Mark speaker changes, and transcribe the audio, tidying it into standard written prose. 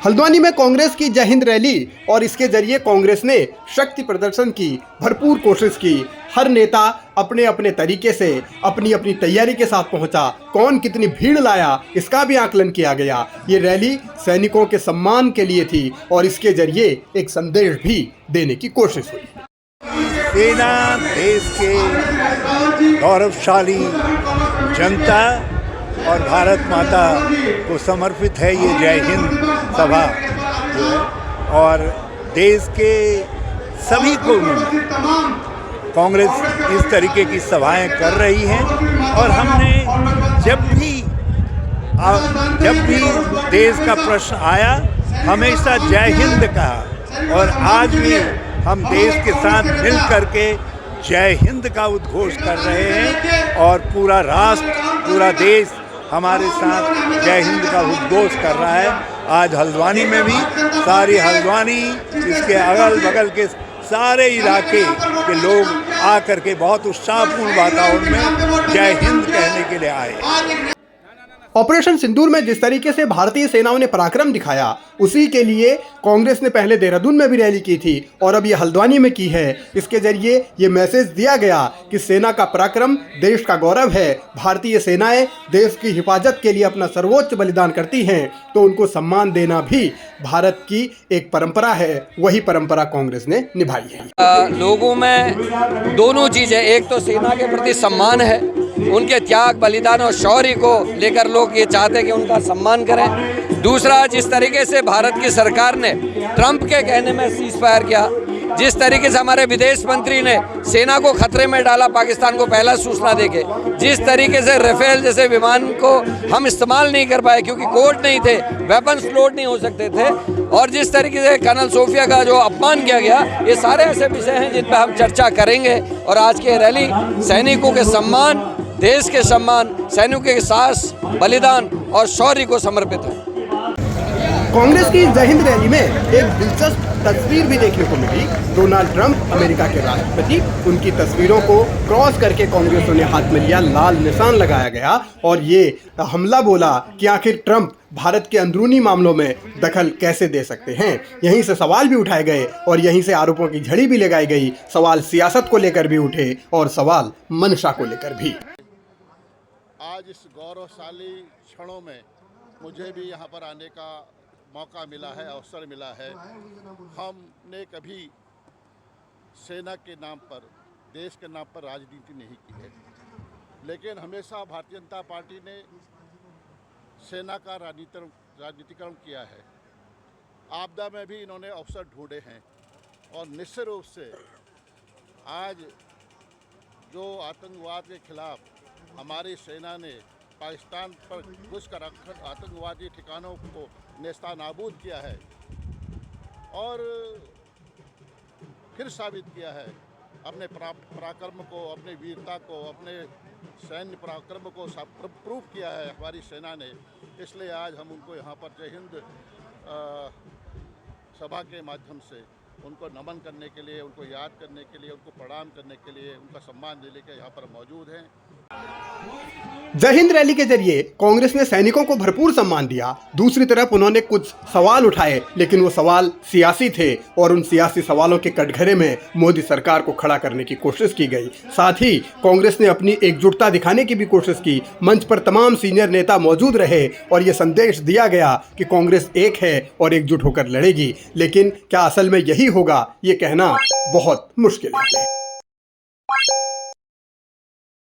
Speaker 1: हल्द्वानी में कांग्रेस की जय हिंद रैली और इसके जरिए कांग्रेस ने शक्ति प्रदर्शन की भरपूर कोशिश की। हर नेता अपने अपने तरीके से अपनी अपनी तैयारी के साथ पहुंचा। कौन कितनी भीड़ लाया इसका भी आकलन किया गया। ये रैली सैनिकों के सम्मान के लिए थी और इसके जरिए एक संदेश भी देने की कोशिश हुई।
Speaker 2: सेना देश के गौरवशाली जनता और भारत माता को समर्पित है ये जय हिंद सभा जो है, और देश के सभी कोनों में कांग्रेस इस तरीके की सभाएं कर रही हैं। और हमने जब भी देश का प्रश्न आया हमेशा जय हिंद कहा, और आज भी हम देश के साथ मिल करके जय हिंद का उद्घोष कर रहे हैं और पूरा राष्ट्र पूरा देश हमारे साथ जय हिंद का उद्घोष कर रहा है। आज हल्द्वानी में भी सारी हल्द्वानी इसके अगल बगल के सारे इलाके के लोग आकर के बहुत उत्साहपूर्ण वातावरण में जय हिंद कहने के लिए आए।
Speaker 1: ऑपरेशन सिंदूर में जिस तरीके से भारतीय सेनाओं ने पराक्रम दिखाया उसी के लिए कांग्रेस ने पहले देहरादून में भी रैली की थी और अब ये हल्द्वानी में की है। इसके जरिए ये मैसेज दिया गया कि सेना का पराक्रम देश का गौरव है। भारतीय सेनाएं देश की हिफाजत के लिए अपना सर्वोच्च बलिदान करती हैं तो उनको सम्मान देना भी भारत की एक परंपरा है। वही परंपरा कांग्रेस ने निभाई है।
Speaker 3: लोगों में दोनों चीजें, एक तो सेना के प्रति सम्मान है, उनके त्याग बलिदान और शौर्य को लेकर लोग ये चाहते हैं कि उनका सम्मान करें। दूसरा, जिस तरीके से भारत की सरकार ने ट्रंप के कहने में सीज फायर किया, जिस तरीके से हमारे विदेश मंत्री ने सेना को खतरे में डाला पाकिस्तान को पहला सूचना देके, जिस तरीके से राफेल जैसे विमान को हम इस्तेमाल नहीं कर पाए क्योंकि कोर्ट नहीं थे, वेपन्स लोड नहीं हो सकते थे, और जिस तरीके से कर्नल सोफिया का जो अपमान किया गया, ये सारे ऐसे विषय हैं जिन पर हम चर्चा करेंगे। और आज की रैली सैनिकों के सम्मान, देश के सम्मान, सैनिकों के साहस, बलिदान और शौर्य को समर्पित है।
Speaker 1: कांग्रेस की जय हिंद रैली में एक दिलचस्प तस्वीर भी देखने को मिली। डोनाल्ड ट्रंप अमेरिका के राष्ट्रपति, उनकी तस्वीरों को क्रॉस करके कांग्रेसियों ने हाथ में लिया, लाल निशान लगाया गया और ये हमला बोला कि आखिर ट्रंप भारत के अंदरूनी मामलों में दखल कैसे दे सकते हैं। यहीं से सवाल भी उठाए गए और यहीं से आरोपों की झड़ी भी लगाई गई। सवाल सियासत को लेकर भी उठे और सवाल मंशा को लेकर भी।
Speaker 4: आज इस गौरवशाली क्षणों में मुझे भी यहाँ पर आने का मौका मिला है, अवसर मिला है। हमने कभी सेना के नाम पर, देश के नाम पर राजनीति नहीं की है, लेकिन हमेशा भारतीय जनता पार्टी ने सेना का राजनीतिकरण किया है। आपदा में भी इन्होंने अवसर ढूंढे हैं और निश्चित रूप से आज जो आतंकवाद के खिलाफ हमारी सेना ने पाकिस्तान पर घुसकर आतंकवादी ठिकानों को नेस्तानाबूद किया है और फिर साबित किया है अपने पराक्रम को, अपने वीरता को, अपने सैन्य पराक्रम को प्रूव किया है हमारी सेना ने। इसलिए आज हम उनको यहाँ पर जय हिंद सभा के माध्यम से उनको नमन करने के लिए, उनको याद करने के लिए, उनको प्रणाम करने के लिए, उनका सम्मान देने के यहाँ पर मौजूद हैं।
Speaker 1: जय हिंद रैली के जरिए कांग्रेस ने सैनिकों को भरपूर सम्मान दिया। दूसरी तरफ उन्होंने कुछ सवाल उठाए, लेकिन वो सवाल सियासी थे और उन सियासी सवालों के कटघरे में मोदी सरकार को खड़ा करने की कोशिश की गई। साथ ही कांग्रेस ने अपनी एकजुटता दिखाने की भी कोशिश की। मंच पर तमाम सीनियर नेता मौजूद रहे और ये संदेश दिया गया कि कांग्रेस एक है और एकजुट होकर लड़ेगी। लेकिन क्या असल में यही होगा, ये कहना बहुत मुश्किल है।